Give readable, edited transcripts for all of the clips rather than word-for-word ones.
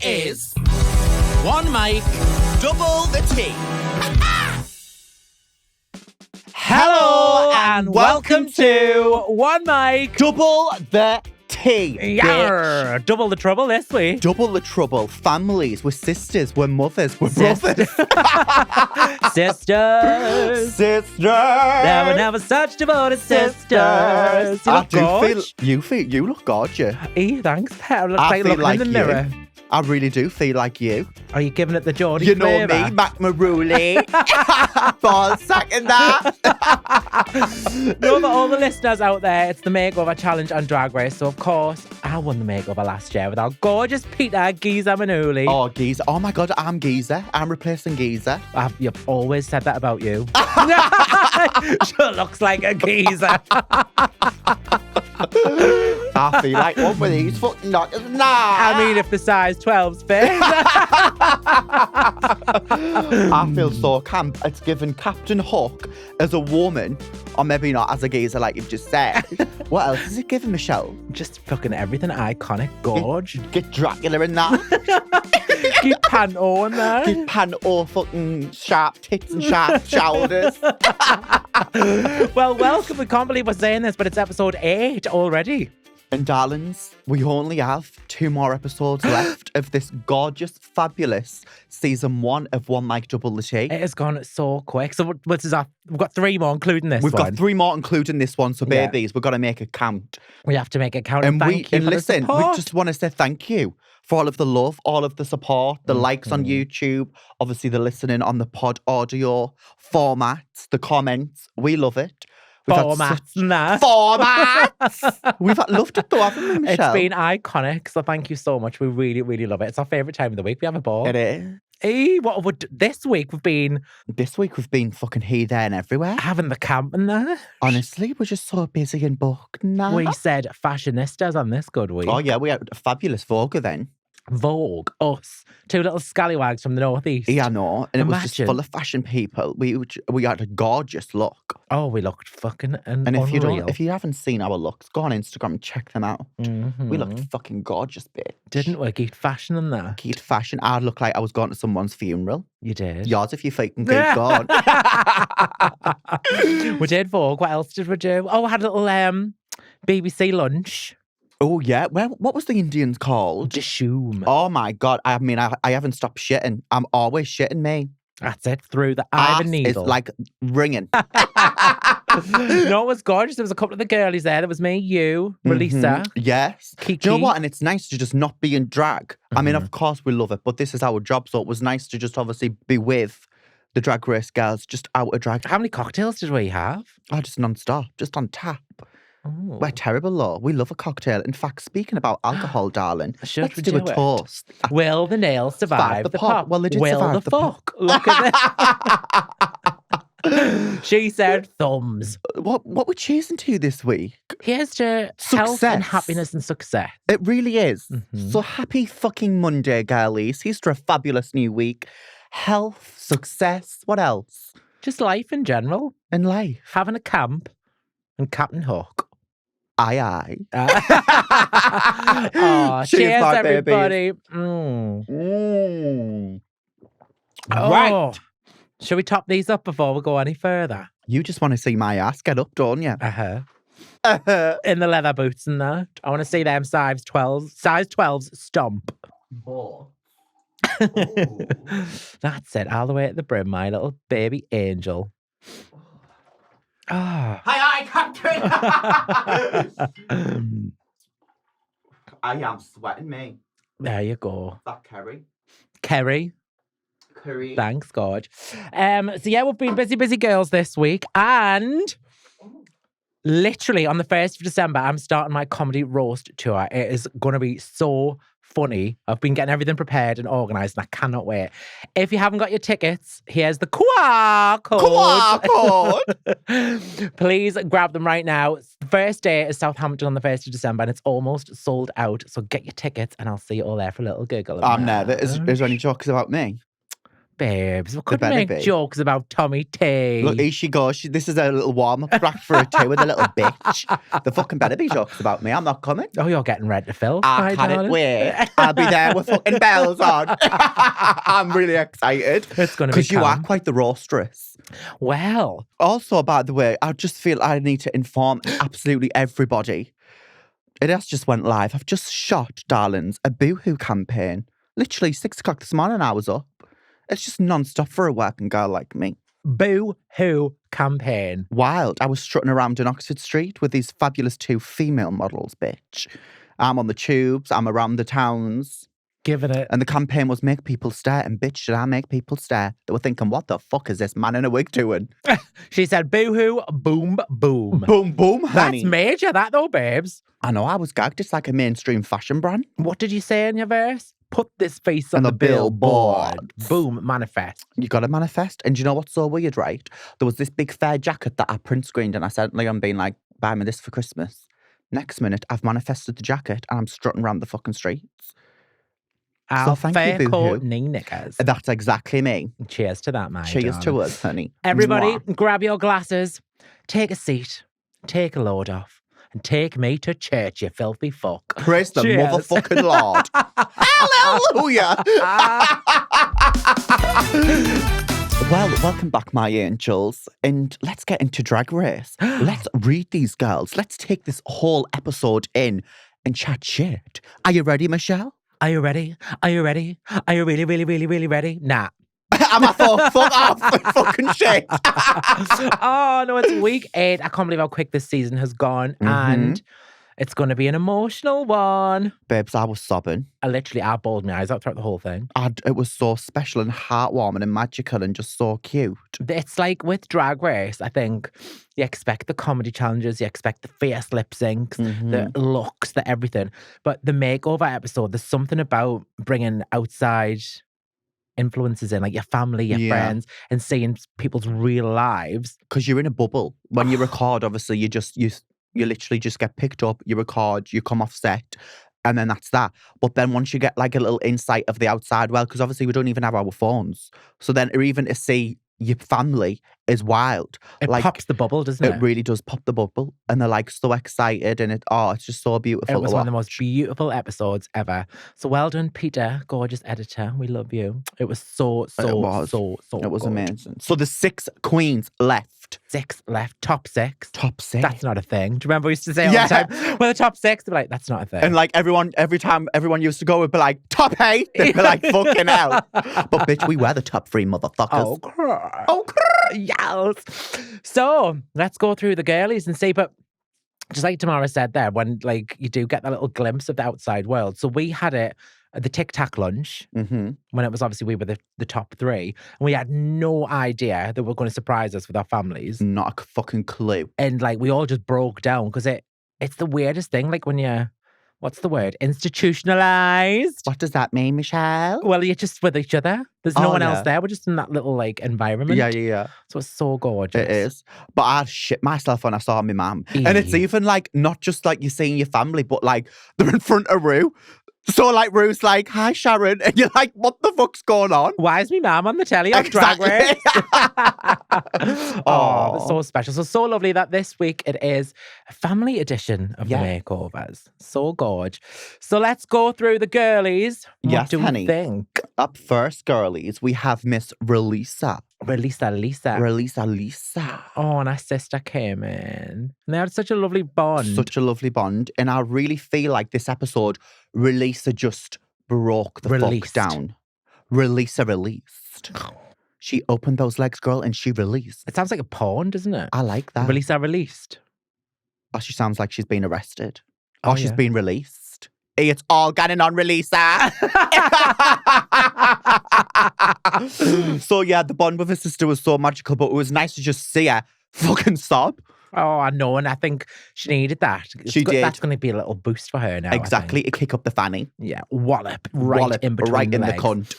is one mic, double the tea. Hello and welcome to One Mic, Double the tea. Yarr. Double the trouble this week. Double the trouble. Families. We're sisters. We're mothers. We're brothers. Sisters. Sisters. There were never such devoted sisters. You look gorgeous. Thanks, pet. I look I like feel looking like in the mirror. I really do feel like you. Are you giving it the Geordie You know flavour? me, Mac Maruli. Ball sack in that. No, but all the listeners out there, it's the Makeover Challenge on Drag Race. So, of course, I won the Makeover last year with our gorgeous Peter Geezer Manuli. Oh, Geezer. Oh, my God, I'm Geezer. I'm replacing Geezer. You've always said that about you. She looks like a geezer. I feel like one with these fucking knockers. Nah. I mean, if the size 12's fit. I feel so camp. It's given Captain Hook as a woman, or maybe not as a geezer like you've just said. What else is it giving, Michelle? Just fucking everything iconic, gorge. Get Dracula in that. Keep Panto in there. Get Panto fucking sharp tits and sharp shoulders. Well, welcome. We can't believe we're saying this, but it's episode 8 already. And darlings, we only have 2 more episodes left of this gorgeous, fabulous season 1 of One Mic Double the Tea. It has gone so quick. So we've got 3 more, including this We've one. got 3 more, including this one. So, babies, we've got to make it count. We have to make it count. And thank you for listen, the support. we just want to say thank you for all of the love, all of the support, the likes on YouTube, obviously the listening on the pod audio formats, the comments. We love it. Formats. We've loved it though, haven't we, Michelle? It's been iconic, so thank you so much. We really, really love it. It's our favourite time of the week. We have a ball. It is. This week we've been fucking here, there and everywhere. having the camp in there. Honestly, we're just so busy and booked now. We said fashionistas on this good week. Oh yeah, we had a fabulous Vogue then. Vogue, us, 2 little scallywags from the northeast. Yeah, I know. And it was just Imagine. full of fashion people. We had a gorgeous look. Oh, we looked fucking And unreal. if you haven't seen our looks, go on Instagram and check them out. Mhm. We looked fucking gorgeous, bitch. Didn't we? Geek fashion in there. Geek fashion. I looked like I was going to someone's funeral. You did. Yours if you fucking geek gone. We did Vogue. What else did we do? Oh, we had a little BBC lunch. Oh yeah. Well, what was the Indians called? Dishoom. Oh my God. I mean, I haven't stopped shitting. I'm always shitting, me. That's it. Through the eye of a Ass needle. is like ringing. No, it was gorgeous. There was a couple of the girlies there. There was me, you, Relisa, Yes. Kiki. Do you know what? And it's nice to just not be in drag. I mean, of course we love it, but this is our job. So it was nice to just obviously be with the Drag Race girls, just out of drag. How many cocktails did we have? Oh, just non-stop, just on tap. Oh. We're terrible, though. We love a cocktail. In fact, speaking about alcohol, darling, Should let's we do a do it? toast. Will the nails survive the pop? Well, they did Will survive the the pop. fuck? Look at it. She said thumbs. What we're chasing to this week? Here's to health Success. and happiness and success. It really is. Mhm. So happy fucking Monday, girlies. Here's to a fabulous new week. Health, success, what else? Just life in general. In life. Having a camp and Captain Hook. Aye. Oh, cheers, my everybody. Right. Oh. Shall we top these up before we go any further? You just want to see my ass get up, don't you? In the leather boots and that. I want to see them size 12s stomp. That's it, all the way at the brim, my little baby angel. Ah. Hi, Captain! I am sweating, me. There you go. That Kerry. Kerry. Curry. Thanks, God. So yeah, we've been busy girls this week, and literally on the 1st of December, I'm starting my comedy roast tour. It is going to be so funny. I've been getting everything prepared and organised, and I cannot wait. If you haven't got your tickets, here's the QR code. Please grab them right now. The first day is Southampton on the 1st of December, and it's almost sold out. So get your tickets, and I'll see you all there for a little giggle. I'm nervous. Is there any jokes about me? babes. We couldn't better make be. jokes about Tommy T. Look, here she goes. This is a little warm-up track for her too with a little bitch. The fucking better be jokes about me. I'm not coming. Oh, you're getting ready to film. I can't wait. I'll be there with fucking bells on. I'm really excited. It's going to be Because you are quite the roastress. Well. Also, by the way, I just feel I need to inform absolutely everybody. It has just went live. I've just shot, darlings, a Boohoo campaign. Literally 6 o'clock this morning, I was up. It's just non-stop for a working girl like me. Boohoo campaign. Wild. I was strutting around in Oxford Street with these fabulous 2 female models, bitch. I'm on the tubes. I'm around the towns. Giving it. And the campaign was make people stare. And bitch, should I make people stare? They were thinking, what the fuck is this man in a wig doing? She said, boohoo, boom, boom. Boom, boom, honey. That's major, that though, babes. I know, I was gagged. It's like a mainstream fashion brand. What did you say in your verse? Put this face on On the the billboard. billboards. Boom, manifest. You got to manifest. And do you know what's so weird, right? There was this big fair jacket that I print screened and I sent Leon being like, buy me this for Christmas. Next minute, I've manifested the jacket and I'm strutting around the fucking streets. Our thank fair you, court Boohoo. knee knickers. That's exactly me. Cheers to that, my Cheers to us, honey. Everybody, Mwah. grab your glasses, take a seat, take a load off, and take me to church, you filthy fuck. Praise the Cheers. motherfucking Lord. Hallelujah. Well, welcome back, my angels. And let's get into Drag Race. Let's read these girls. Let's take this whole episode in and chat shit. Are you ready, Michelle? Are you ready? Are you ready? Are you really, really, really, really ready? Nah. I'm a fuck off. Fucking shit. Oh, no, it's week 8. I can't believe how quick this season has gone. And it's going to be an emotional one. Babes, I was sobbing. I bawled my eyes out throughout the whole thing. It was so special and heartwarming and magical and just so cute. It's like with Drag Race, I think you expect the comedy challenges, you expect the fierce lip syncs, the looks, the everything. But the makeover episode, there's something about bringing outside influences in, like your family, your friends, and seeing people's real lives. Because you're in a bubble. When you record, obviously, you literally just get picked up, you record, you come off set, and then that's that. But then once you get like a little insight of the outside, well, because obviously we don't even have our phones. So then even to see your family is wild. It pops the bubble, doesn't it? It really does pop the bubble. And they're like so excited and it's just so beautiful. It was one of the most beautiful episodes ever. So well done, Peter, gorgeous editor. We love you. It was so It was good. amazing. So the 6 queens left. 6 left. Top 6. Top 6. That's not a thing. Do you remember we used to say all the time? Well, the top 6, they'd be like, that's not a thing. And like every time everyone used to go, would be like, top 8. They'd be like, fucking hell. But bitch, we were the top 3 motherfuckers. Oh, yes. So let's go through the girlies and see. But just like Tamara said there, when like you do get that little glimpse of the outside world. So we had it at the Tic Tac lunch when it was obviously we were the top 3, and we had no idea that we were going to surprise us with our families. Not a fucking clue. And like we all just broke down because it's the weirdest thing. Like when you're, what's the word? Institutionalized. What does that mean, Michelle? Well, you're just with each other. There's no one else there. We're just in that little like environment. Yeah. So it's so gorgeous. It is. But I shit myself when I saw my mum. And it's even like, not just like you're seeing your family, but like they're in front of Rue. So like Rue's like, hi Sharon. And you're like, what the fuck's going on? Why is me mum on the telly on Drag Race? Oh, it's so special. So lovely that this week it is a family edition of the makeovers. So gorge. So let's go through the girlies. What do we think? Up first, girlies, we have Miss Relisa. Relisa. Oh, and her sister came in. And they had such a lovely bond. And I really feel like this episode, Relisa just broke the fuck down. Relisa released. She opened those legs, girl, and she released. It sounds like a porn, doesn't it? I like that. Relisa released. Oh, she sounds like she's been arrested. Oh, she's been released. It's all getting on Relisa. So yeah, the bond with her sister was so magical, but it was nice to just see her fucking sob. Oh, I know, and I think she needed that. She did. That's going to be a little boost for her now. Exactly, to kick up the fanny. Yeah, wallop in between right in the the legs. cunt.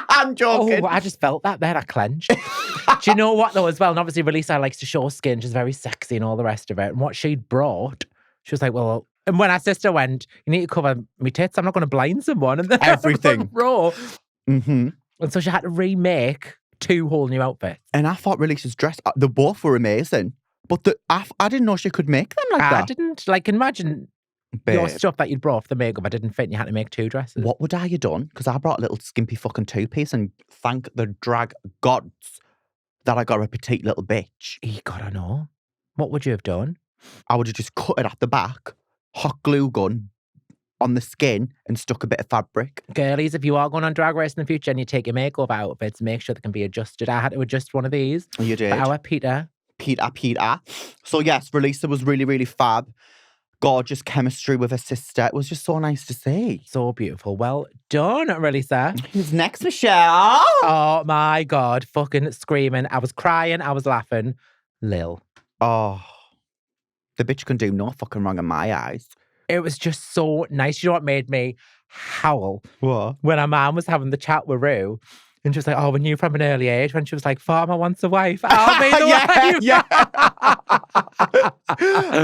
I'm joking. Oh, I just felt that there. I clenched. Do you know what though as well? And obviously Relisa likes to show skin. She's very sexy and all the rest of it. And what she'd brought, she was like, well, and when our sister went, you need to cover me tits. I'm not going to blind someone. And then everything. Raw. And so she had to remake 2 whole new outfits. And I thought Release's dress, the both were amazing. But I didn't know she could make them like I that. didn't, imagine your stuff that you'd brought for the makeup. I didn't fit and you had to make 2 dresses. What would I have done? Because I brought a little skimpy fucking 2-piece and thank the drag gods that I got a petite little bitch. God, I know. What would you have done? I would have just cut it at the back, hot glue gun on the skin and stuck a bit of fabric. Girlies, if you are going on Drag Race in the future and you take your makeover outfits, make sure they can be adjusted. I had to adjust one of these. You did. For our Peter. Peter. So yes, Relisa was really, really fab. Gorgeous chemistry with her sister. It was just so nice to see. So beautiful. Well done, Relisa. Who's next, Michelle? Oh my God. Fucking screaming. I was crying. I was laughing. Lil. Oh, the bitch can do no fucking wrong in my eyes. It was just so nice. You know what made me howl? What? When our mum was having the chat with Rue. And she was like, oh, we knew from an early age when she was like, farmer wants a wife. I'll be the wife. Yeah.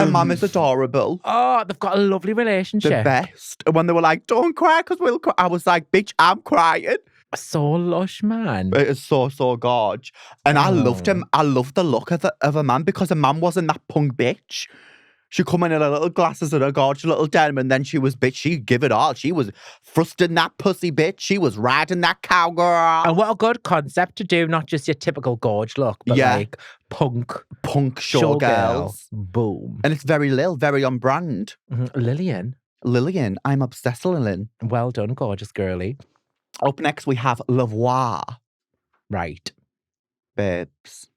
And mum is adorable. Oh, they've got a lovely relationship. The best. And when they were like, don't cry because we'll cry. I was like, bitch, I'm crying. So lush, man. It is so, so gorge. And I loved him. I loved the look of a man because a man wasn't that punk bitch. She come in her little glasses and her gorgeous little denim, and then she was, bitch, she give it all. She was thrusting that pussy, bitch. She was riding that cowgirl. And what a good concept to do, not just your typical gorge look, but like punk showgirls. Boom. And it's very very on brand. Lillian, I'm obsessed with Lillian. Well done, gorgeous girly. Up next, we have Lavar. Right. Babes.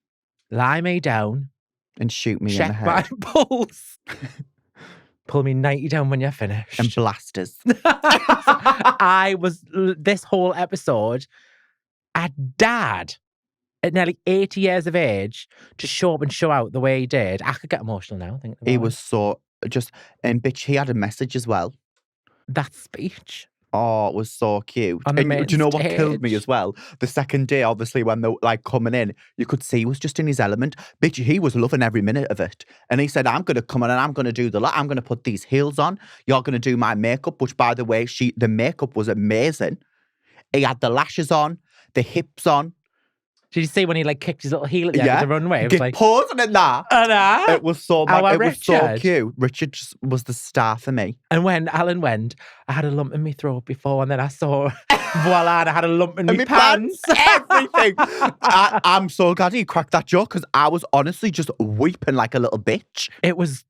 Lie me down. And shoot me Check in the my head. pulse. Pull me 90 down when you're finished. And blasters. I was, this whole episode, a dad at nearly 80 years of age to show up and show out the way he did. I could get emotional now. I think He was so just, and bitch, he had a message as well. That speech. Oh, it was so cute. On the And main do you know what killed me stage. as well? The second day, obviously, when they were like coming in, you could see he was just in his element. Bitch, he was loving every minute of it. And he said, I'm going to come in and I'm going to do the lot. I'm going to put these heels on. You're going to do my makeup, which, by the way, the makeup was amazing. He had the lashes on, the hips on. Did you see when he like kicked his little heel at the end of the runway? It was Get like, pausing in that. It was so Our it was so Richard. cute. Richard just was the star for me. and when Alan went, I had a lump in my throat before, and then I saw, voila, and I had a lump in my pants. Everything. I'm so glad he cracked that joke because I was honestly just weeping like a little bitch. It was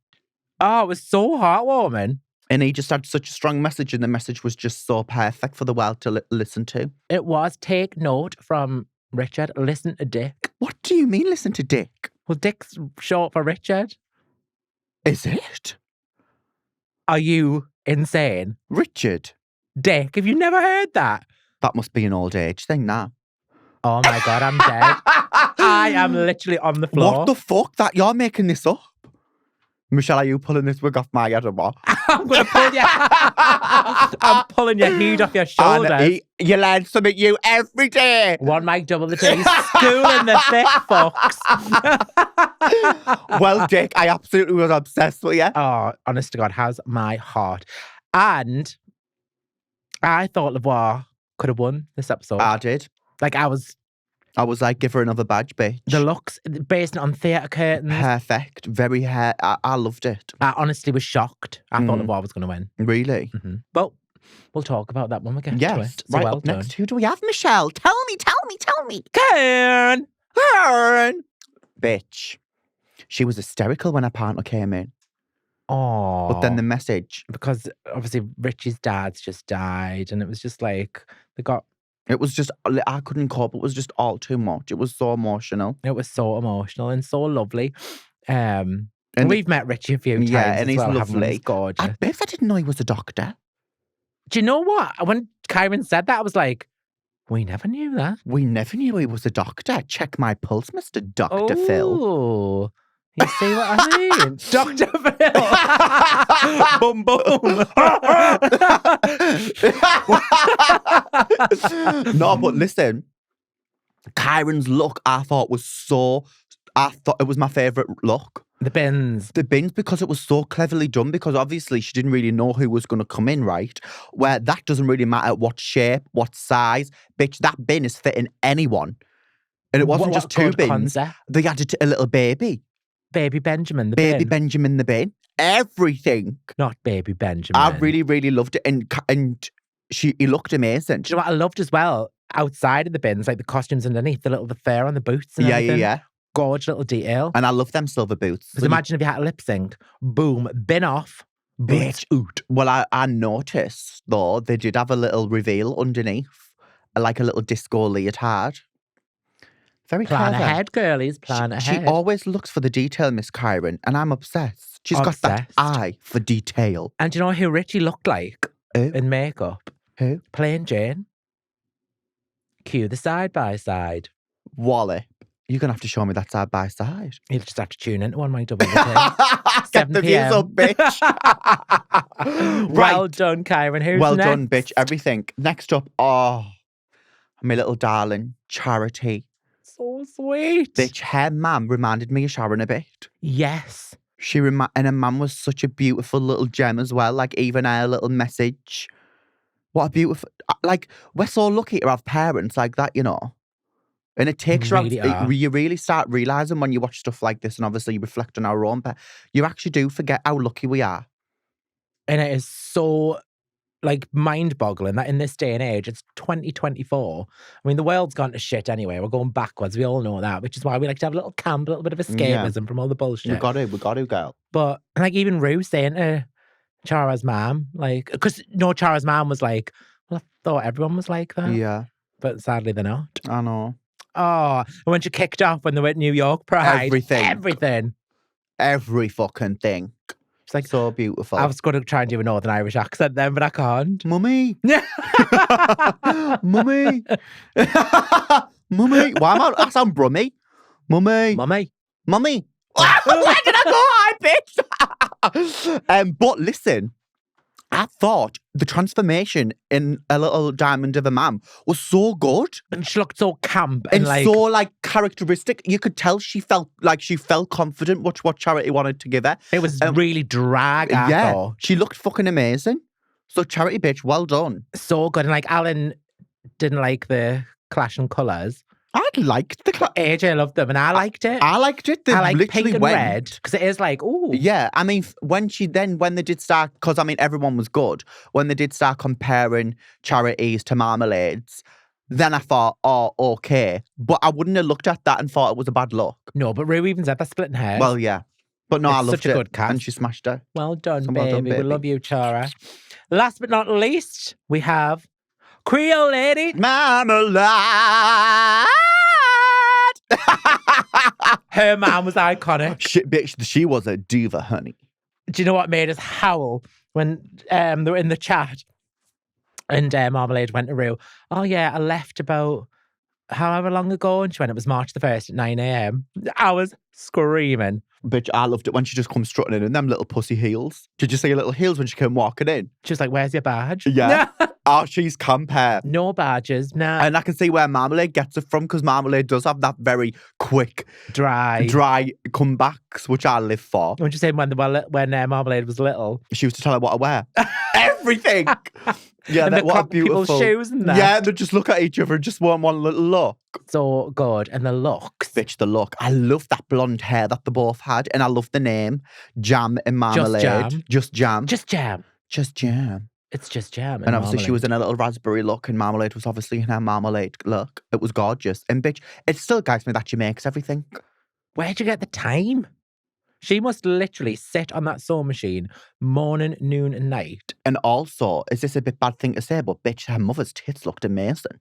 so heartwarming. And he just had such a strong message, and the message was just so perfect for the world to listen to. It was. Take note from Richard. Listen to Dick. What do you mean, listen to Dick? Well, Dick's short for Richard. Is it? Are you insane? Richard? Dick, have you never heard that? That must be an old age thing now. Oh my God, I'm dead. I am literally on the floor. What the fuck? That you're making this up? Michelle, are you pulling this wig off my head or what? I'm going to pull you. I'm pulling your head off your shoulders. You learn something new every day. One mic, double the T. School in the thick fox. Well, Dick, I absolutely was obsessed with you. Oh, honest to God, how's my heart? And I thought Lavar could have won this episode. I did. Like, I was like, give her another badge, bitch. the looks based on theatre curtains. Perfect. Very hair. I loved it. I honestly was shocked. I thought Lavar was going to win. Really? But we'll talk about that when we get to Yes. it. So Right, well up done. next, who do we have, Michelle? Tell me. Karen! Karen! Bitch. She was hysterical when her partner came in. Oh. But then the message. Because obviously Richie's dad's just died, and it was just like, It was just, I couldn't cope. It was just all too much. It was so emotional. it was so emotional and so lovely. And we've met Richie a few times. Yeah, and as he's well, haven't we? lovely. He's gorgeous. I bet I didn't know he was a doctor. Do you know what? When Karen said that, I was like, we never knew that. We never knew he was a doctor. Check my pulse, Mr. Dr. Phil. Oh, you see what I mean? Dr. Phil. Boom, boom. No, but listen, Kyron's look, I thought was so I thought it was my favourite look. The bins. The bins, because it was so cleverly done, because obviously she didn't really know who was going to come in, right? Where that doesn't really matter what shape, what size. Bitch, that bin is fitting anyone. And it wasn't just two bins. Concept. They added a little baby. Baby Benjamin, the Baby bin. Benjamin the bin. Everything. Not Baby Benjamin. I really, really loved it. And he looked amazing. Do you know what I loved as well? Outside of the bins, like the costumes underneath, the fur on the boots and everything. Yeah. Gorgeous little detail. And I love them silver boots. Because imagine if you had a lip sync, boom, bin off, boots out. Well, I noticed, though, they did have a little reveal underneath, like a little disco leotard. Very Plan clever. ahead, girlies, plan ahead. She always looks for the detail, Miss Kyron, and I'm obsessed. She's got that Obsessed. eye for detail. And do you know who Richie looked like Who? in makeup? Who? Plain Jane. Cue the side by side. Wally. You're going to have to show me that side by side. You'll just have to tune into one of my double Get the views up, bitch. Well done, Kyron. Who's well next? done, bitch. Everything. Next up, my little darling, Charity. So sweet. Bitch, her mum reminded me of Sharon a bit. Yes. And her mum was such a beautiful little gem as well. Like, even her little message. What a beautiful... Like, we're so lucky to have parents like that, you know. And it takes you really start realising when you watch stuff like this, and obviously you reflect on our own, but you actually do forget how lucky we are. And it is so, like, mind-boggling that in this day and age, it's 2024. I mean, the world's gone to shit anyway. We're going backwards. We all know that, which is why we like to have a little camp, a little bit of escapism from all the bullshit. We got to, girl. But, like, even Rue saying to Chara's mom, like, because, no, Chara's mom was like, well, I thought everyone was like that. Yeah. But sadly, they're not. I know. Oh, and when she kicked off when they went to New York Pride. Everything. Every fucking thing. She's like, so beautiful. I was going to try and do a Northern Irish accent then, but I can't. Mummy. Mummy. Mummy. Why am I sound brummy? Mummy. Mummy. Mummy. Where did I go, bitch? But listen, I thought the transformation in a little diamond of a man was so good. And she looked so camp. And so characteristic. You could tell she felt confident what Charity wanted to give her. It was really drag, I thought. She looked fucking amazing. So Charity, bitch, well done. So good. And like Alan didn't like the clash in colours. I liked the AJ loved them and I liked it. I liked it. They I like literally pink and red because it is like, ooh. Yeah, I mean, when they did start, because I mean, everyone was good. When they did start comparing Charities to Marmalades, then I thought, oh, okay. But I wouldn't have looked at that and thought it was a bad look. No, but Rue even said that splitting hairs. Well, yeah. But no, I loved such a it. good cast. And she smashed her. Well done, So baby. well done, baby. We love you, Chara. Last but not least, we have Creole lady. Marmalade. Her mom was iconic. She was a diva, honey. Do you know what made us howl when they were in the chat and Marmalade went to Rue? Oh yeah, I left about however long ago, and she went, it was March the 1st at 9 a.m. I was screaming. Bitch, I loved it when she just come strutting in them little pussy heels. Did you see her little heels when she came walking in? She was like, where's your badge? Yeah. Oh, she's camp hair. No badges, nah. And I can see where Marmalade gets it from, because Marmalade does have that very quick, dry comebacks, which I live for. What you saying when Marmalade was little? She used to tell her what to wear. Everything! Yeah, and what a beautiful... people's shoes and that. Yeah, they just look at each other and just want one little look. So good. And the looks. Bitch, the look. I love that blonde hair that they both had. And I love the name. Jam and Marmalade. Just Jam. Just Jam. Just Jam. It's just Jam. And obviously she was in a little raspberry look and Marmalade was obviously in her Marmalade look. It was gorgeous. And bitch, it still guides me that she makes everything. Where'd you get the time? She must literally sit on that sewing machine morning, noon and night. And also, is this a bit bad thing to say, but bitch, her mother's tits looked amazing.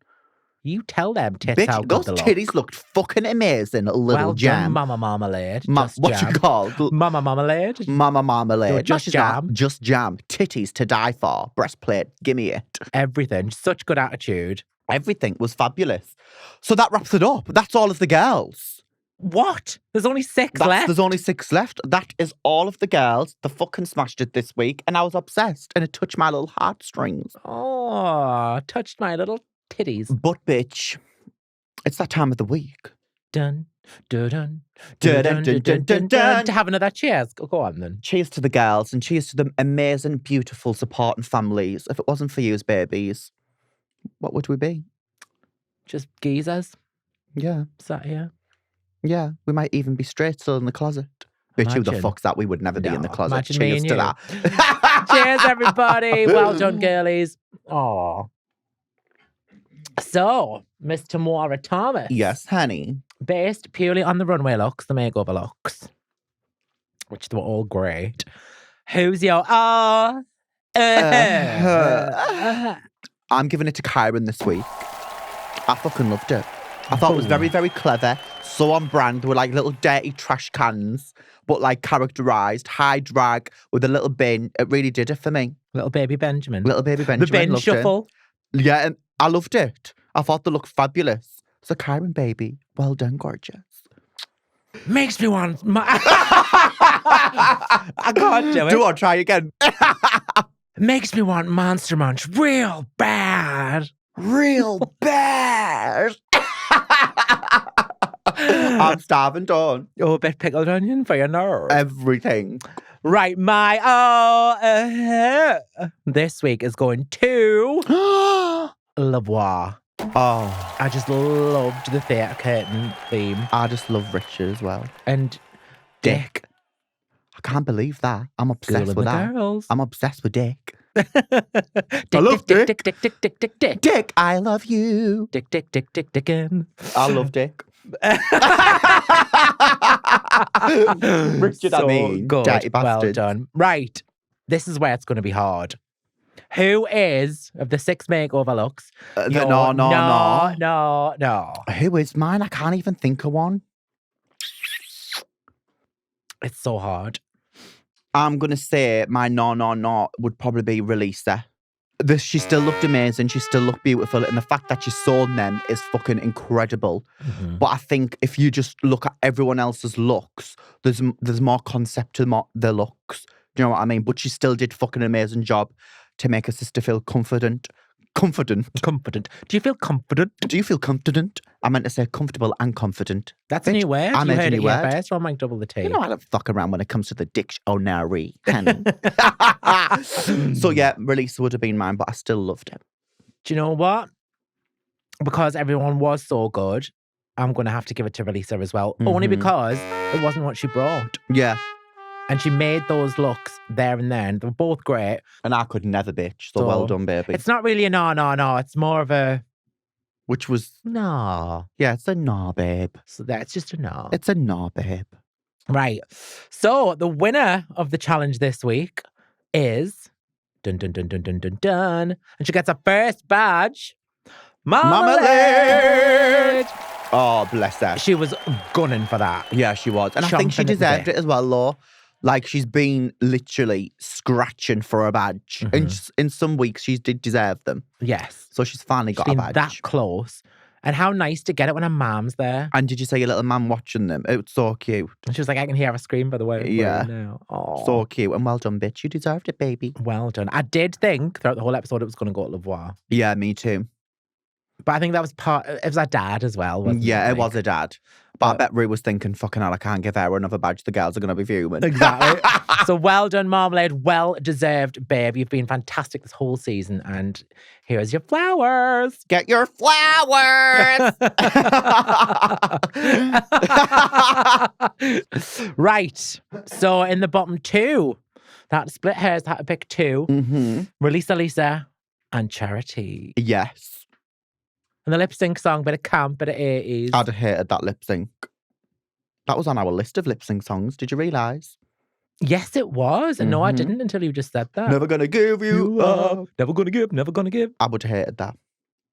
You tell them tits bitch, how good those titties looked fucking amazing, little Jam. Mama Marmalade. What you called? Mama Marmalade. Mama Marmalade. No, just Jam. Just Jam. Titties to die for. Breastplate. Gimme it. Everything. Such good attitude. Everything was fabulous. So that wraps it up. That's all of the girls. What? There's only 6 left? There's only 6 left. That is all of the girls. They fucking smashed it this week. And I was obsessed. And it touched my little heartstrings. Oh, touched my little titties. But bitch, it's that time of the week. Dun, Dun-dun, Dun, dun-dun, dun, dun, dun, dun-dun, dun. to have another cheers. Go on then. Cheers to the girls and cheers to the amazing, beautiful, supporting families. If it wasn't for you as babies, what would we be? Just geezers Yeah. sat here. Yeah. We might even be straight still in the closet. Bitch, who the Imagine. fuck's that? We would never be in the No, closet. imagine me Cheers and to you. that. Cheers, everybody. Well done, girlies. Oh. So, Miss Tamora Thomas. Yes, honey. Based purely on the runway looks, the makeover looks, which were all great. Who's your I'm giving it to Kyron this week. I fucking loved it. I thought it was very, very clever. So on brand. They were like little dirty trash cans, but like characterised, high drag with a little bin. It really did it for me. Little baby Benjamin. Little baby Benjamin. The bin loved shuffle. It. Yeah, and I loved it. I thought they looked fabulous. So Kyron, baby, well done, gorgeous. Makes me want I can't do it. Do I try again? Makes me want Monster Munch real bad. Real bad. I'm starving, Dawn. Oh, a bit pickled onion for your nerve. Everything. Right, my this week is going to Lavar. Oh, I just loved the theatre curtain theme. I just love Richie as well. And Dick. I can't believe that. I'm obsessed Girl with and the that. girls. I'm obsessed with Dick. Dick, love Dick, Dick. Dick, Dick, Dick, Dick, Dick, Dick. Dick, I love you. Dick, Dick, Dick, Dick, Dickin. I love Dick. Richard, So I mean. good. Dirty Well bastard. done. Right. This is where it's going to be hard. Who is, of the 6 makeover looks, your No. no. Who is mine? I can't even think of one. It's so hard. I'm going to say my no would probably be Releaser. She still looked amazing. She still looked beautiful. And the fact that she's sewn them is fucking incredible. Mm-hmm. But I think if you just look at everyone else's looks, there's more concept to the looks. Do you know what I mean? But she still did fucking amazing job to make her sister feel confident. Confident. Do you feel confident? Do you feel confident? I meant to say comfortable and confident. That's a new word. I You made a heard it new here word. first, or I might double the T. You know I don't fuck around when it comes to the dictionary, honey. So yeah, Release would have been mine, but I still loved it. Do you know what? Because everyone was so good, I'm going to have to give it to Releaser as well. Only Mhm. because it wasn't what she brought. Yeah. And she made those looks there and then. They were both great. And I could never bitch. So So, well done, baby. It's not really a no. It's more of a Which was, no. yeah, it's a nah, babe. So that's just a no. It's a nah, babe. Right. So the winner of the challenge this week is dun. And she gets her first badge. Marmalade. Oh, bless her. She was gunning for that. Yeah, she was. And I think she Chomping at the deserved bit. it as well, Law. Like, she's been literally scratching for a badge. And in some weeks, she did deserve them. Yes. So she's finally She's got a been badge. that close. And how nice to get it when her mom's there. And did you say your little man watching them? It was so cute. And she was like, I can hear her scream, by the way. Yeah. Now. Oh, So cute. And well done, bitch. You deserved it, baby. well done. I did think throughout the whole episode it was going to go to Lavar. Yeah, me too. But I think that was it was her dad as well, wasn't it? Yeah, it Like, was a dad. But I bet Rue was thinking, fucking hell, I can't give her another badge. The girls are going to be fuming. Exactly. So well done, Marmalade. Well deserved, babe. You've been fantastic this whole season. And here's your flowers. Get your flowers! Right. So in the bottom 2, that split hairs had to pick 2. Mm-hmm. Release Lisa and Charity. Yes. And the lip sync song, bit of camp, bit of 80s. I'd have hated that lip sync. That was on our list of lip sync songs. Did you realise? Yes, it was. And no, I Mhm. didn't until you just said that. Never gonna give you up. Never gonna give, never gonna give. I would have hated that.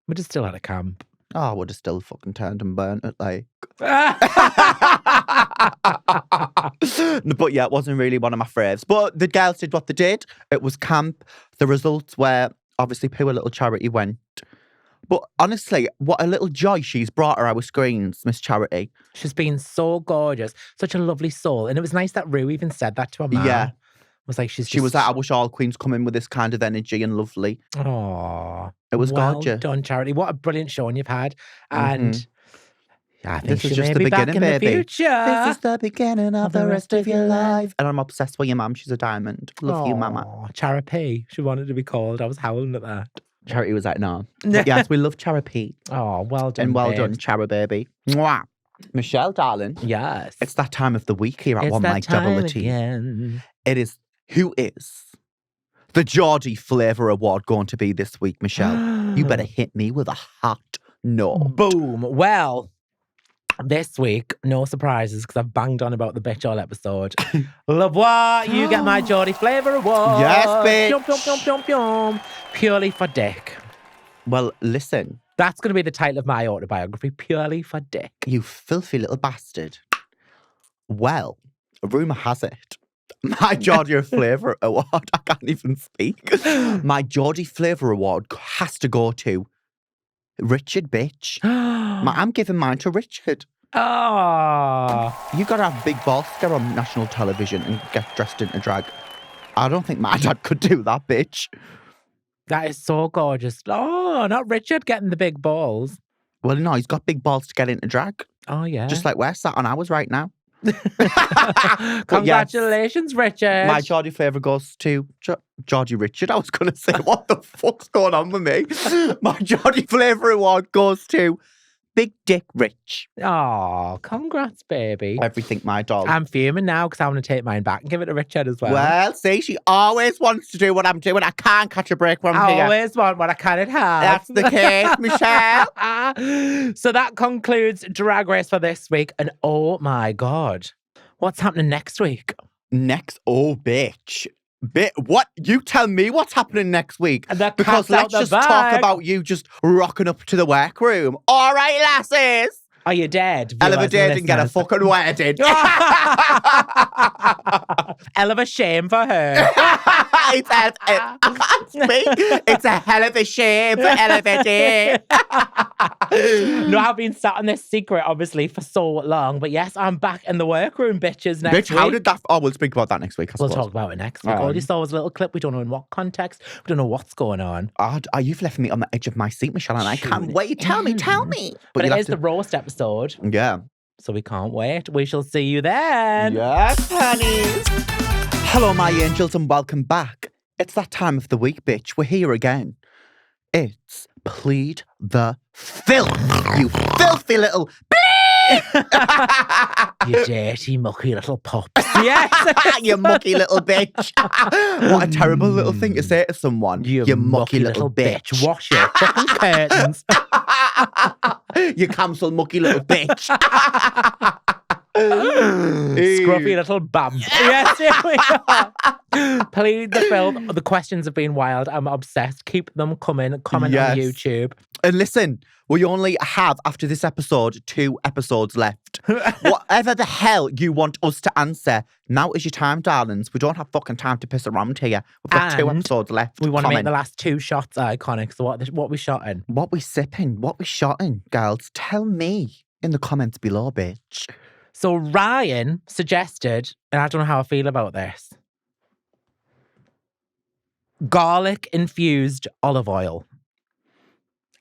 But it's still had a camp. Oh, I would have still fucking turned and burnt it, like. But yeah, it wasn't really one of my faves. But the girls did what they did. It was camp. The results were obviously poor little Charity went. But honestly, what a little joy she's brought her our screens, Miss Charity. She's been so gorgeous. Such a lovely soul. And it was nice that Rue even said that to her mum. Yeah. Was like, She was like, I wish all queens come in with this kind of energy and lovely. oh, It was well gorgeous. done, Charity. What a brilliant showing you've had. And I think This she is just may the be back beginning, in baby. the future. This is the beginning of the rest of your life. And I'm obsessed with your mum. She's a diamond. Love you, mama. Aw, Charity, she wanted to be called. I was howling at that. Charity was like, no. But yes, we love Charity. Oh, well done, And well babes. done, Chara baby. Mwah. Michelle, darling. Yes. It's that time of the week here at It's One that Mic Double time T. again. It is who is the Geordie Flavour Award going to be this week, Michelle? You better hit me with a hot no. Boom. Well, this week, no surprises because I've banged on about the bitch all episode. Lavar, you get my Geordie Flavour Award. Yes, bitch. Yum, yum, yum, yum, yum. Purely for dick. Well, listen, That's going to be the title of my autobiography, Purely for Dick. you filthy little bastard. Well, rumour has it, my Geordie Flavour Award, I can't even speak. My Geordie Flavour Award has to go to Richard, bitch. I'm giving mine to Richard. Oh. You gotta have big balls to get on national television and get dressed into drag. I don't think my dad could do that, bitch. That is so gorgeous. Oh, not Richard getting the big balls. Well, no, he's got big balls to get into drag. Oh, yeah. Just like we're sat on ours right now. But yes, Congratulations, Richard. my Geordie flavour goes to Geordie Richard. I was going to say, what the fuck's going on with me? My Geordie flavour award goes to Big Dick Rich. Oh, congrats, baby. Everything, my dog. I'm fuming now because I want to take mine back and give it to Richard as well. Well, see, she always wants to do what I'm doing. I can't catch a break from I here. always want what I cannot have. That's the case, Michelle. So that concludes Drag Race for this week. And oh my God, what's happening next week? Next, oh, bitch. What? You tell me what's happening next week. And the Because cat's out let's the just talk bag. about you just rocking up to the workroom. All right, lasses. Are you dead? Eliva viewers and didn't get a listeners? fucking wedding. Hell of a shame for her. I can't speak. It's a hell of a shame for Eliva Day. No, I've been sat on this secret, obviously, for so long. But yes, I'm back in the workroom, bitches, next Bitch, week. how did that... Oh, we'll speak about that next week, I We'll suppose. talk about it next week. All you saw was a little clip. We don't know in what context. We don't know what's going on. Oh, you've left me on the edge of my seat, Michelle, and I can't Tune wait. Tell me. But you'll it have is the roast episode, Yeah. so we can't wait. We shall see you then. Yes, honey. Hello, my angels, and welcome back. It's that time of the week, bitch. We're here again. It's Plead the Filth, you filthy little... You dirty, mucky little pups. Yes. You mucky little bitch. What a terrible little thing to say to someone. You mucky little bitch. Wash your fucking curtains. You cancel mucky little bitch. Scruffy little bum. Yes, here we are. Plead the filth. The questions have been wild. I'm obsessed. Keep them coming. Comment Yes. on YouTube. And listen, we only have, after this episode, 2 episodes left. Whatever the hell you want us to answer, now is your time, darlings. We don't have fucking time to piss around here. We've got 2 And episodes left. We want to make Comment. the last 2 shots iconic. So what we shot in? What we sipping? What we shotting, girls? Tell me in the comments below, bitch. So Ryan suggested, and I don't know how I feel about this, garlic infused olive oil.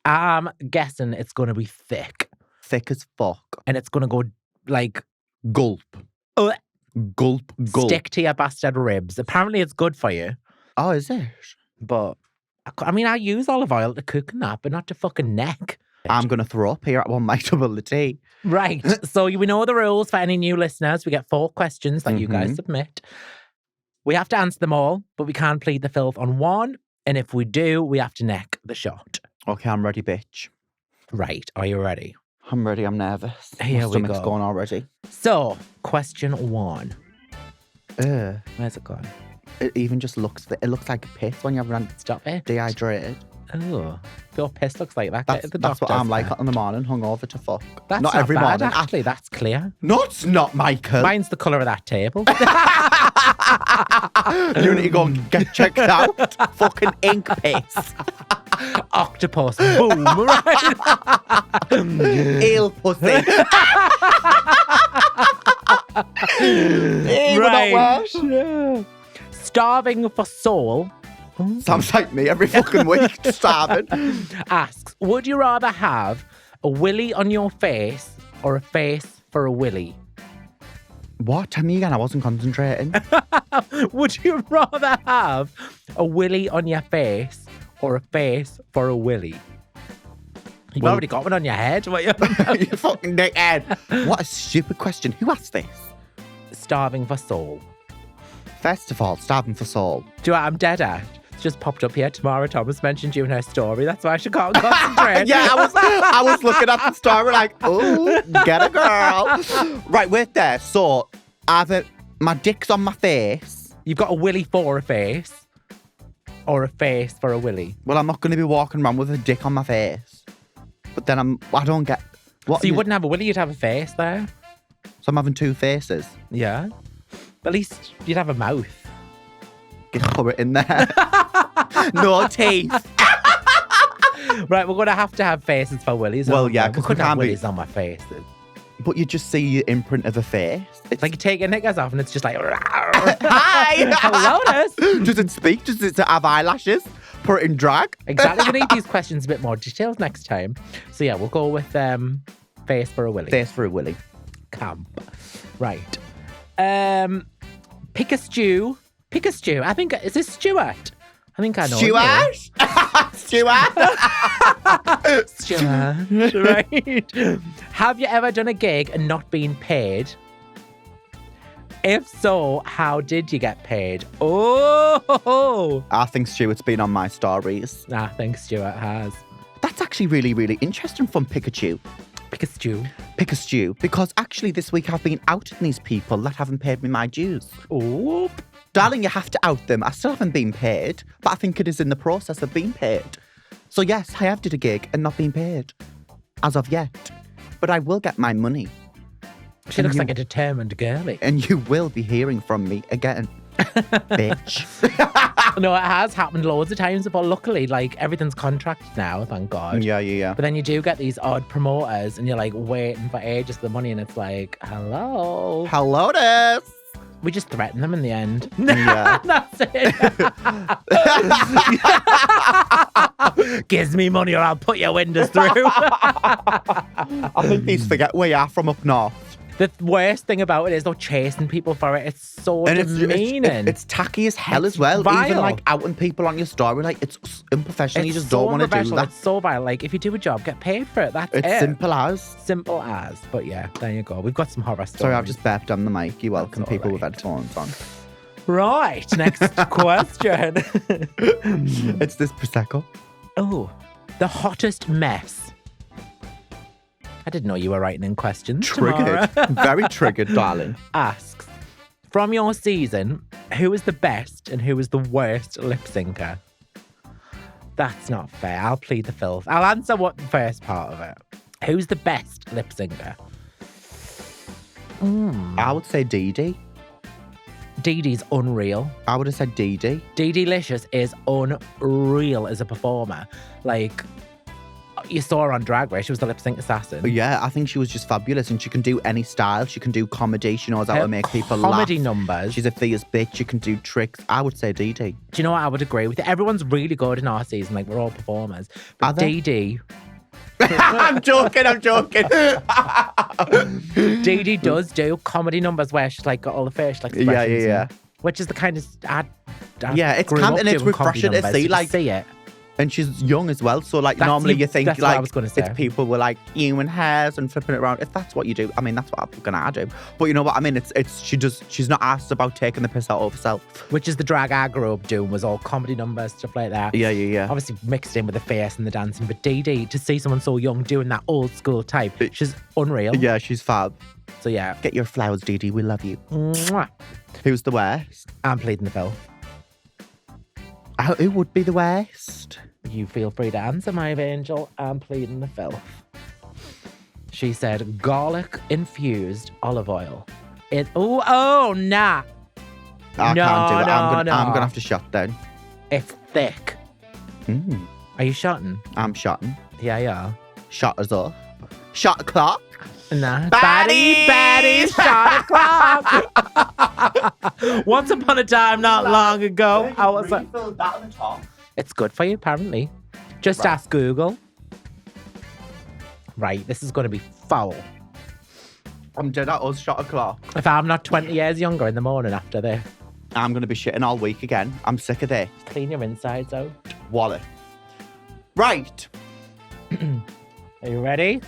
I'm guessing it's going to be thick. Thick as fuck. And it's going to go like Gulp. uh, Gulp. stick to your bastard ribs. Apparently it's good for you. Oh, is it? But I mean, I use olive oil to cook and that, but not to fucking neck. I'm going to throw up here at One Mic Double T. Right. So we know the rules for any new listeners. We get 4 questions that you guys submit. We have to answer them all, but we can't plead the filth on one. And if we do, we have to neck the shot. Okay, I'm ready, bitch. Right. Are you ready? I'm ready. I'm nervous. Here My we stomach's go. going already. So, question 1. Where's it gone? It even just looks... It looks like piss when you're Stop it. dehydrated. Oh, your piss looks like that. That's what I'm like in the morning, hungover to fuck. That's not every bad, morning. actually. That's clear. No, it's not, Michael. Mine's the colour of that table. You need to go and get checked out. Fucking ink piss. Octopus. Boom. Right. Eel pussy. Ew, Right. that worse. Starving for soul Sounds like me every fucking week, starving. asks, would you rather have a willy on your face or a face for a willy? What? Tell me again. I wasn't concentrating. Would you rather have a willy on your face or a face for a willy? You've Well- already got one on your head. What you You fucking dickhead. What a stupid question. Who asked this? Starving for soul. First of all, starving for soul. Do you know what I'm dead at? It's just popped up here. Tamara Thomas mentioned you in her story. That's why she can't concentrate. Yeah, I was looking at the story like, oh, get a girl. Right, wait there. So, my dick's on my face. You've got a willy for a face or a face for a willy. Well, I'm not going to be walking around with a dick on my face. But then I don't get... What So you wouldn't have a willy, you'd have a face there. So I'm having two faces. Yeah. But at least you'd have a mouth. Get put it in there. No teeth. Right, we're going to have faces for willies. Well, aren't we? yeah, we 'cause we couldn't have can't be- willies on my face. But you just see the imprint of a face. It's like you take your knickers off and it's just like, Hi! hello, Ness. Does it speak? Does it have eyelashes? Put it in drag? Exactly. We need these questions a bit more detailed next time. So yeah, we'll go with face for a willy. Face for a willy. Camp. Right. Pick a stew. Pick a stew. I think, is this Stuart? I think I know. Stuart? Stuart. Right. Have you ever done a gig and not been paid? If so, how did you get paid? Oh! I think Stuart's been on my stories. I think Stuart has. That's actually really, really interesting from Pikachu. Pick a stew. Pick a stew. Because actually this week I've been outing these people that haven't paid me my dues. Oh. Darling, you have to out them. I still haven't been paid, but I think it is in the process of being paid. So yes, I have did a gig and not been paid. As of yet. But I will get my money. She looks like a determined girlie. And you will be hearing from me again. Bitch. No, it has happened loads of times before. Luckily, like, everything's contracted now, thank God. Yeah. But then you do get these odd promoters and you're like waiting for ages for the money and it's like, hello. Hello, Des. We just threaten them in the end. Yeah. That's it. Gives me money or I'll put your windows through. I think these forget where you are from up north. The worst thing about it is they're chasing people for it. It's so demeaning. It's tacky as hell It's as well. vile. Even like outing people on your story, like it's unprofessional. You just don't want to do unprofessional. that. It's so vile. Like, if you do a job, get paid for it. That's It's it. simple as. Simple as. But yeah, there you go. We've got some horror stories. Sorry, I've just burped on the mic. You're welcome, That's people all with right. headphones on. Right, next question. It's this Prosecco. Oh, the hottest mess. I didn't know you were writing in questions. Triggered. Tamara. Very triggered, darling. Asks, from your season, who is the best and who is the worst lip syncer? That's not fair. I'll plead the filth. I'll answer what the first part of it. Who's the best lip syncer? I would say Dee Dee. Dee Dee's unreal. I would have said Dee Dee. Dee Dee Licious is unreal as a performer. Like, you saw her on Drag Race. She was the lip sync assassin. But yeah, I think she was just fabulous and she can do any style. She can do comedy. She knows how Her to make people laugh. comedy numbers. She's a fierce bitch. She can do tricks. I would say Dee Dee. Do you know what? I would agree with you. Everyone's really good in our season. Like, we're all performers. Are But they? Dee Dee, I'm joking. Dee Dee does do comedy numbers where she's like got all the facial expressions. Yeah. Which is the kind of I Yeah, it's grew camp up and it's doing comedy refreshing to numbers. see, You like- see it. And she's young as well. So like That's- normally you think that's what I like was gonna say. it's people with like human hairs and flipping it around. If that's what you do, I mean that's what I'm gonna do. But you know what I mean? She's not asked about taking the piss out of herself. Which is the drag I grew up doing was all comedy numbers, stuff like that. Yeah. Obviously mixed in with the face and the dancing. But Dee Dee, to see someone so young doing that old school type, she's unreal. Yeah, she's fab. So yeah. Get your flowers, Dee Dee. We love you. Mwah. Who's the worst? I'm pleading the filth. Who would be the worst? You feel free to answer, my angel. I'm pleading the filth. She said garlic infused olive oil. Nah. I No, can't do it. I'm no. gonna have to shut down. It's thick. Are you shotting? I'm shotting. Yeah. Shot us up. Shot o'clock. Nah. Batty. Batty, shot o'clock. Once upon a time, not long ago, I was like, Refilled that on the top. it's good for you, apparently. Just Right. ask Google. Right, this is going to be foul. I'm dead at us, shot o'clock. If I'm not 20 years younger in the morning after this, I'm going to be shitting all week again. I'm sick of this. clean your insides out. Wallet. Right. Are you ready?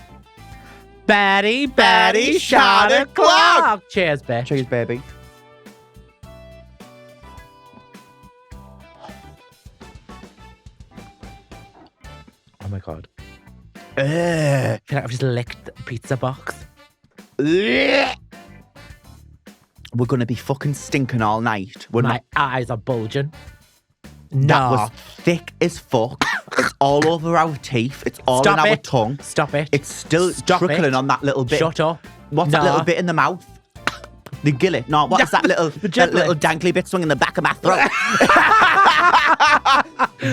Batty, shot o'clock. Cheers, bitch. Cheers, baby. Oh my God. Ugh. I feel like I've just licked the pizza box. We're going to be fucking stinking all night. My eyes are bulging. That was thick as fuck. It's all over our teeth. It's all Stop in our it. tongue. Stop it. It's still trickling on that little bit. Shut up. What's that little bit in the mouth? The gillet. No, what's that little dangly bit swinging in the back of my throat?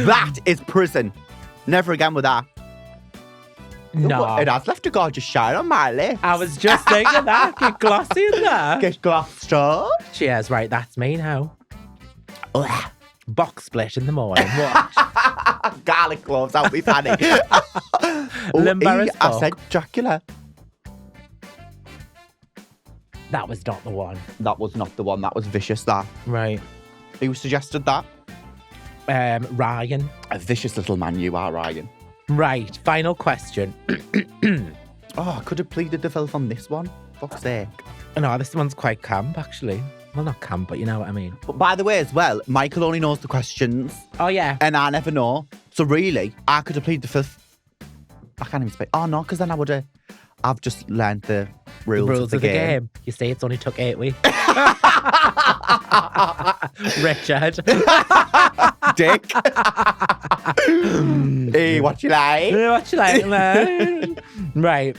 That is prison. Never again with that. No. It has left a gorgeous shine on my lips. I was just thinking that. Get glossy in there. Get glossed up. Cheers. Right, that's me now. Ugh. Box split in the morning. What? Garlic cloves out me fanny. Limber as I fuck. said Dracula. That was not the one. That was not the one. That was vicious, that. Right. Who suggested that? Ryan. A vicious little man you are, Ryan. Right. Final question. Oh, I could have pleaded the filth on this one. Fuck's sake. No, this one's quite camp, actually. Well, not camp, but you know what I mean. But by the way, as well, Michael only knows the questions, Oh, yeah. and I never know. So really, I could have pleaded the fifth. I can't even speak. Oh no, because then I would have. I've just learned the rules of the game. You say it's only took 8 weeks. Richard. Dick. Hey, what you like? What you like, man? Right.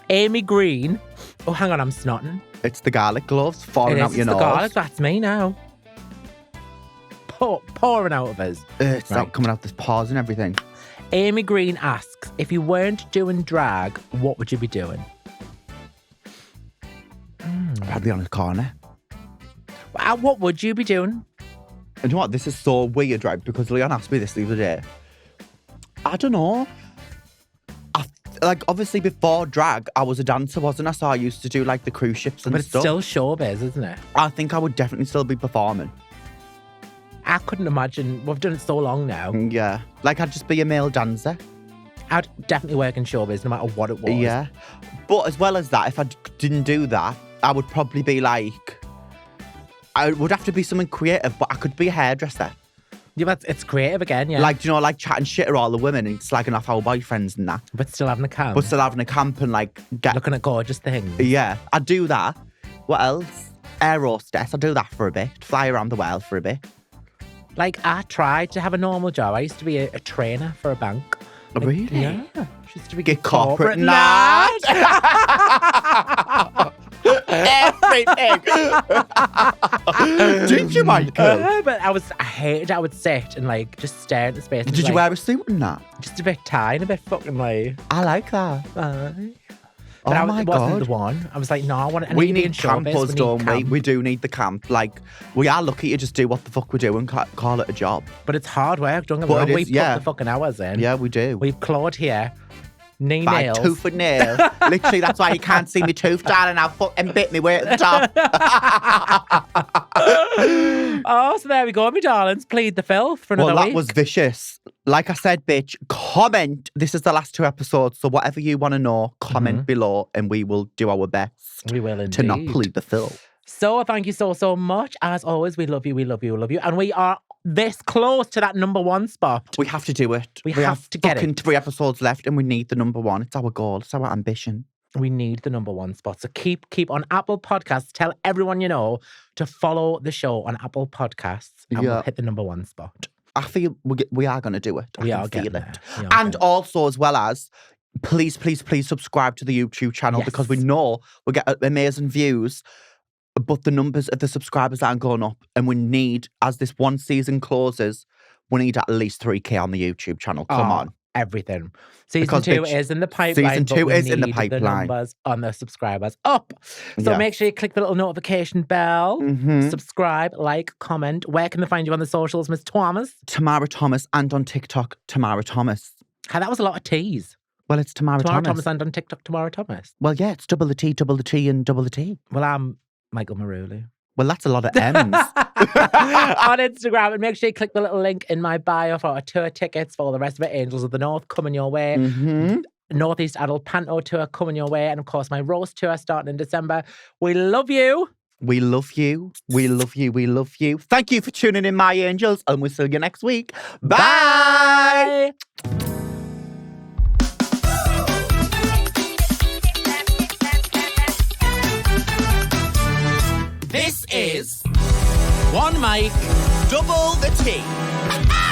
Amy Green. Oh, hang on, I'm snotting. It's the garlic gloves falling out your It's nose. the garlic, that's me now. Pouring out of us. It's Right. out coming out this pause and everything. Amy Green asks, if you weren't doing drag, what would you be doing? I'd be on a corner. What would you be doing? And you know what? This is so weird, right? Because Leon asked me this the other day. I don't know. Like, obviously, before drag, I was a dancer, wasn't I? So I used to do, like, the cruise ships and But it's stuff. still showbiz, isn't it? I think I would definitely still be performing. I couldn't imagine. We've done it so long now. Yeah. Like, I'd just be a male dancer. I'd definitely work in showbiz no matter what it was. Yeah. But as well as that, if I didn't do that, I would probably be, like... I would have to be something creative, but I could be a hairdresser. Yeah, but it's creative again, yeah. Like, do you know, like chatting shit to all the women and slagging off our boyfriends and that. But still having a camp. But still having a camp and, like, get... Looking at gorgeous things. Yeah, I'd do that. What else? Air hostess. I'd do that for a bit. Fly around the world for a bit. Like, I tried to have a normal job. I used to be a trainer for a bank. Like, Really? Yeah. Just to be Get corporate nut. Everything. Did you, Michael? But I hated. I would sit and like just stare at the space. and Did you like, wear a suit and that? just a bit tiny, a bit fucking like? I like that. But Oh my it wasn't God. the one. I was like, no, I want. We need campers, don't we? We do need the camp. Like, we are lucky to just do what the fuck we do and call it a job. But it's hard work. Don't get me But wrong. it We is, put yeah. the fucking hours in. Yeah, we do. We've clawed here. Knee By nails. tooth and nail. Literally, that's why you can't see me tooth, darling. I fucking bit me way at the top. Oh, so there we go, me darlings. Plead the filth for another Well, that week. was vicious. Like I said, bitch, comment. This is the last 2 episodes, so whatever you want to know, comment below and we will do our best We will indeed. to not plead the film. So thank you so much. As always, we love you, we love you, we love you. And we are this close to that #1 spot. We have to do it. We have to get fucking it. 3 episodes left and we need the #1. It's our goal. It's our ambition. We need the #1 spot. So keep on Apple Podcasts. Tell everyone you know to follow the show on Apple Podcasts and we'll hit the #1 spot. I feel we are going to do it. I We can are feel getting it. there. We are And getting also, as well as, please subscribe to the YouTube channel because we Yes. know we get amazing views, but the numbers of the subscribers aren't going up. And we need, as this one season closes, we need at least 3K on the YouTube channel. Come Oh, on. Everything. Season Because, 2 bitch, is in the pipeline. season but 2 we is in the need pipeline. The numbers on the subscribers up. So Yeah. make sure you click the little notification bell, Mhm. subscribe, like, comment. Where can they find you on the socials, Miss Thomas? Tamara Thomas and on TikTok, Tamara Thomas. That was a lot of teas. Well, it's Tamara Tamara Thomas. Thomas and on TikTok, Tamara Thomas. Well, yeah, it's double the T, and double the T. Well, I'm Michael Maruli. Well, that's a lot of M's. On Instagram, and make sure you click the little link in my bio for our tour tickets for all the rest of it. Angels of the North coming your way. Mm-hmm. Northeast Adult Panto tour coming your way. And of course, my roast tour starting in December. We love you. We love you. We love you. We love you. Thank you for tuning in, my angels. And we'll see you next week. Bye. This is one mic, double the T.